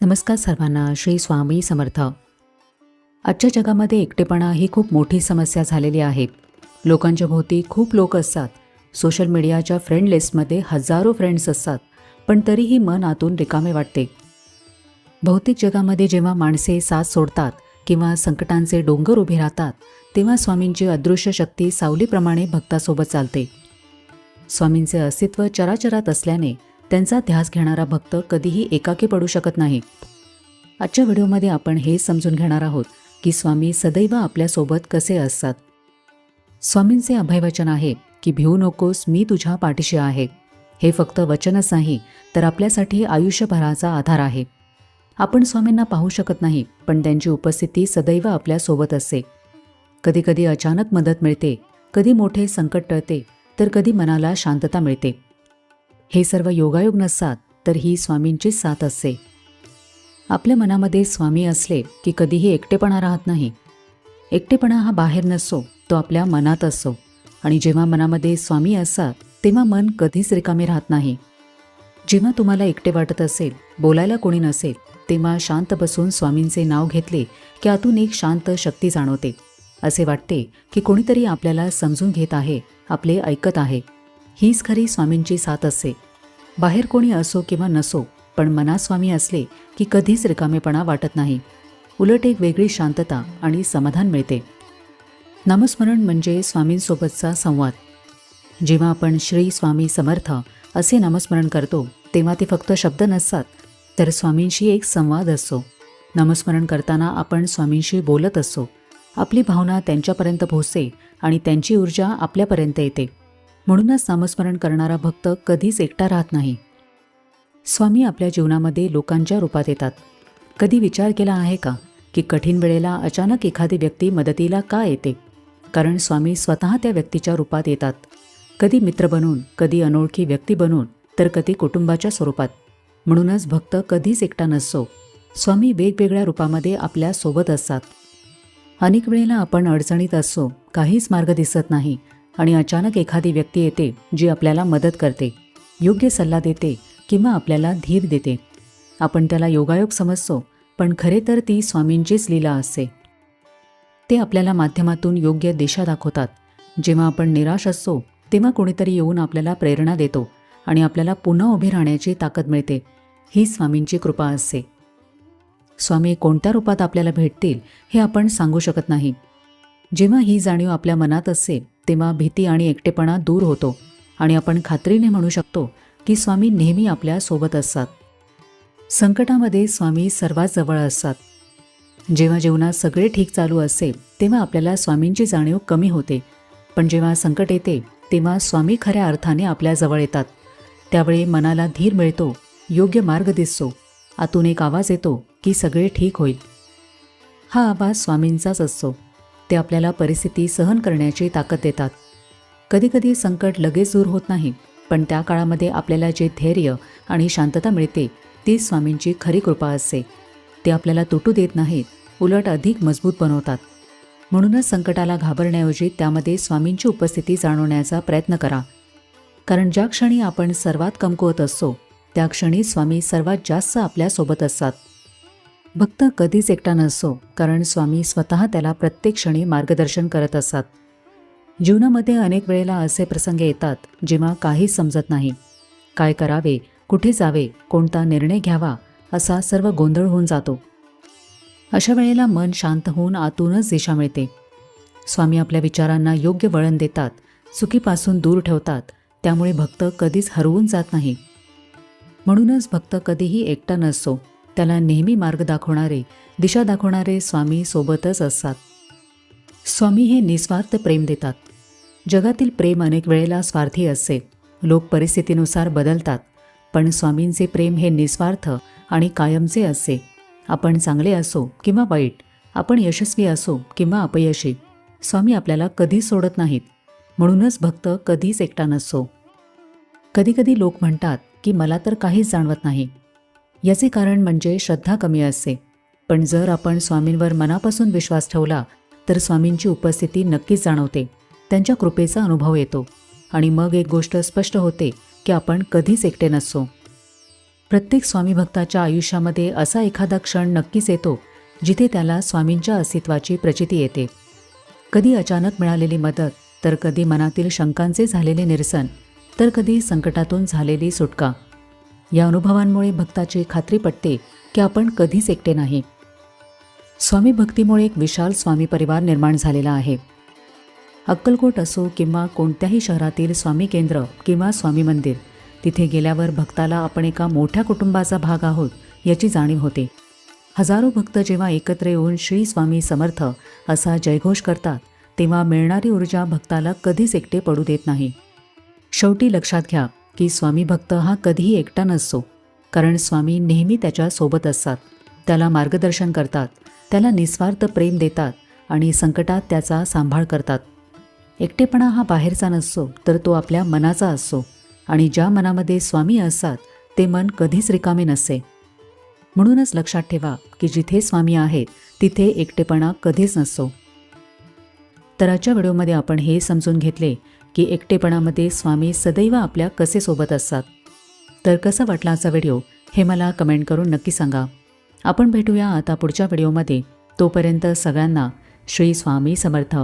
नमस्कार सर्वांना. श्री स्वामी समर्थ. आजच्या जगामध्ये एकटेपणा ही खूप मोठी समस्या झालेली आहे. लोकांच्या भोवती खूप लोक असतात. सोशल मीडियाच्या फ्रेंड लिस्टमध्ये हजारो फ्रेंड्स असतात, पण तरीही मन आतून रिकामे वाटते. भौतिक जगामध्ये जेव्हा माणसे साथ सोडतात किंवा संकटांचे डोंगर उभे राहतात, तेव्हा स्वामींची अदृश्य शक्ती सावलीप्रमाणे भक्तासोबत चालते. स्वामींचे अस्तित्व चराचरात असल्याने त्यांचा ध्यास घेणारा भक्त कधीही एकाकी पडू शकत नाही. आजच्या व्हिडिओमध्ये आपण हे समजून घेणार आहोत की स्वामी सदैव आपल्यासोबत कसे असतात. स्वामींचे अभयवचन आहे की भिवू नकोस, मी तुझ्या पाठीशी आहे. हे फक्त वचनच नाही, तर आपल्यासाठी आयुष्यभराचा आधार आहे. आपण स्वामींना पाहू शकत नाही, पण त्यांची उपस्थिती सदैव आपल्यासोबत असते. कधीकधी अचानक मदत मिळते, कधी मोठे संकट टळते, तर कधी मनाला शांतता मिळते. हे सर्व योगायोग नसतात, तर ही स्वामींचीच साथ असते. आपल्या मनामध्ये स्वामी असले की कधीही एकटेपणा राहत नाही. एकटेपणा हा बाहेर नसतो, तो आपल्या मनात असतो. आणि जेव्हा मनामध्ये स्वामी असतात, तेव्हा मन कधीच रिकामे राहत नाही. जेव्हा तुम्हाला एकटे वाटत असेल, बोलायला कोणी नसेल, तेव्हा शांत बसून स्वामींचे नाव घेतले की आतून एक शांत शक्ती जाणवते. असे वाटते की कोणीतरी आपल्याला समजून घेत आहे, आपले ऐकत आहे. हीच खरी स्वामींची साथ असते. बाहेर कोणी असो किंवा नसो, पण मनात स्वामी असले की कधीच रिकामेपणा वाटत नाही. उलट एक वेगळी शांतता आणि समाधान मिळते. नामस्मरण म्हणजे स्वामींसोबतचा संवाद. जेव्हा आपण श्री स्वामी समर्थ असे नामस्मरण करतो, तेव्हा ते फक्त शब्द नसतात, तर स्वामींशी एक संवाद असतो. नामस्मरण करताना आपण स्वामींशी बोलत असतो. आपली भावना त्यांच्यापर्यंत पोहोचते आणि त्यांची ऊर्जा आपल्यापर्यंत येते. म्हणूनच नामस्मरण करणारा भक्त कधीच एकटा राहत नाही. स्वामी आपल्या जीवनामध्ये लोकांच्या रूपात येतात. कधी विचार केला आहे का की कठीण वेळेला अचानक एखादी व्यक्ती मदतीला का येते? कारण स्वामी स्वतः त्या व्यक्तीच्या रूपात येतात. कधी मित्र बनून, कधी अनोळखी व्यक्ती बनून, तर कधी कुटुंबाच्या स्वरूपात. म्हणूनच भक्त कधीच एकटा नसतो. स्वामी वेगवेगळ्या रूपामध्ये आपल्या सोबत असतात. अनेक वेळेला आपण अडचणीत असतो, काहीच मार्ग दिसत नाही, आणि अचानक एखादी व्यक्ती येते जी आपल्याला मदत करते, योग्य सल्ला देते किंवा आपल्याला धीर देते. आपण त्याला योगायोग समजतो, पण खरे तर ती स्वामींचीच लीला असते. ते आपल्याला माध्यमातून योग्य दिशा दाखवतात. जेव्हा आपण निराश असतो, तेव्हा कोणीतरी येऊन आपल्याला प्रेरणा देतो आणि आपल्याला पुन्हा उभे राहण्याची ताकद मिळते. ही स्वामींची कृपा असते. स्वामी कोणत्या रूपात आपल्याला भेटतील हे आपण सांगू शकत नाही. जेव्हा ही जाणीव आपल्या मनात असते, तेव्हा भीती आणि एकटेपणा दूर होतो आणि आपण खात्रीने म्हणू शकतो की स्वामी नेहमी आपल्या सोबत असतात. संकटामध्ये स्वामी सर्वात जवळ असतात. जेव्हा जीवनात सगळे ठीक चालू असेल, तेव्हा आपल्याला स्वामींची जाणीव कमी होते. पण जेव्हा संकट येते, तेव्हा स्वामी खऱ्या अर्थाने आपल्या जवळ येतात. त्यावेळी मनाला धीर मिळतो, योग्य मार्ग दिसतो. आतून एक आवाज येतो की सगळे ठीक होईल. हा आवाज स्वामींचाच असतो. ते आपल्याला परिस्थिती सहन करण्याची ताकद देतात. कधीकधी संकट लगेच दूर होत नाही, पण त्या काळामध्ये आपल्याला जे धैर्य आणि शांतता मिळते, ती स्वामींची खरी कृपा असते. ते आपल्याला तुटू देत नाहीत, उलट अधिक मजबूत बनवतात. म्हणूनच संकटाला घाबरण्याऐवजी त्यामध्ये स्वामींची उपस्थिती जाणवण्याचा प्रयत्न करा. कारण ज्या क्षणी आपण सर्वात कमकुवत असतो, त्या क्षणी स्वामी सर्वात जास्त आपल्यासोबत असतात. भक्त कधीच एकटा नसतो, कारण स्वामी स्वतः त्याला प्रत्येक क्षणी मार्गदर्शन करत असतात. जीवनामध्ये अनेक वेळेला असे प्रसंग येतात जेव्हा काहीच समजत नाही. काय करावे, कुठे जावे, कोणता निर्णय घ्यावा, असा सर्व गोंधळ होऊन जातो. अशा वेळेला मन शांत होऊन आतूनच दिशा मिळते. स्वामी आपल्या विचारांना योग्य वळण देतात, चुकीपासून दूर ठेवतात. त्यामुळे भक्त कधीच हरवून जात नाही. म्हणूनच भक्त कधीही एकटा नसतो. त्याला नेहमी मार्ग दाखवणारे, दिशा दाखवणारे स्वामी सोबतच असतात. स्वामी हे निस्वार्थ प्रेम देतात. जगातील प्रेम अनेक वेळेला स्वार्थी असते. लोक परिस्थितीनुसार बदलतात, पण स्वामींचे प्रेम हे निस्वार्थ आणि कायमचे असते. आपण चांगले असो किंवा वाईट, आपण यशस्वी असो किंवा अपयशी, स्वामी आपल्याला कधीच सोडत नाहीत. म्हणूनच भक्त कधीच एकटा नसतो. कधीकधी लोक म्हणतात की मला तर काहीच जाणवत नाही. याचे कारण म्हणजे श्रद्धा कमी असते. पण जर आपण स्वामींवर मनापासून विश्वास ठेवला, तर स्वामींची उपस्थिती नक्कीच जाणवते. त्यांच्या कृपेचा अनुभव येतो आणि मग एक गोष्ट स्पष्ट होते की आपण कधीच एकटे नसतो. प्रत्येक स्वामी भक्ताच्या आयुष्यामध्ये असा एखादा क्षण नक्कीच येतो जिथे त्याला स्वामींच्या अस्तित्वाची प्रचिती येते. कधी अचानक मिळालेली मदत, तर कधी मनातील शंकांचे झालेले निरसन, तर कधी संकटातून झालेली सुटका. या अनुभवांमुळे भक्ताची खात्री पटते की आपण कधीच एकटे नाही. स्वामी भक्तीमुळे एक विशाल स्वामी परिवार निर्माण झालेला आहे. अक्कलकोट असो किंवा कोणत्याही शहरातील स्वामी केंद्र किंवा स्वामी मंदिर, तिथे गेल्यावर भक्ताला आपण एका मोठ्या कुटुंबाचा भाग आहोत याची जाणीव होते. हजारो भक्त जेव्हा एकत्र येऊन श्री स्वामी समर्थ असा जयघोष करतात, तेव्हा मिळणारी ऊर्जा भक्ताला कधीच एकटे पडू देत नाही. शेवटी लक्षात घ्या की स्वामी भक्त हा कधीही एकटा नसतो, कारण स्वामी नेहमी त्याच्या सोबत असतात, त्याला मार्गदर्शन करतात, त्याला निस्वार्थ प्रेम देतात आणि संकटात त्याचा सांभाळ करतात. एकटेपणा हा बाहेरचा नसतो, तर तो आपल्या मनाचा असतो, आणि ज्या मनामध्ये स्वामी असतात ते मन कधीच रिकामे नसते. म्हणूनच लक्षात ठेवा की जिथे स्वामी आहेत तिथे एकटेपणा कधीच नसतो. तर आजच्या व्हिडिओमध्ये आपण हे समजून घेतले की एकटेपणामध्ये स्वामी सदैव आपल्या कसे सोबत असतात. तर कसा वाटला आजचा व्हिडिओ हे मला कमेंट करून नक्की सांगा. आपण भेटूया आता पुढच्या व्हिडिओमध्ये. तोपर्यंत सगळ्यांना श्री स्वामी समर्थ.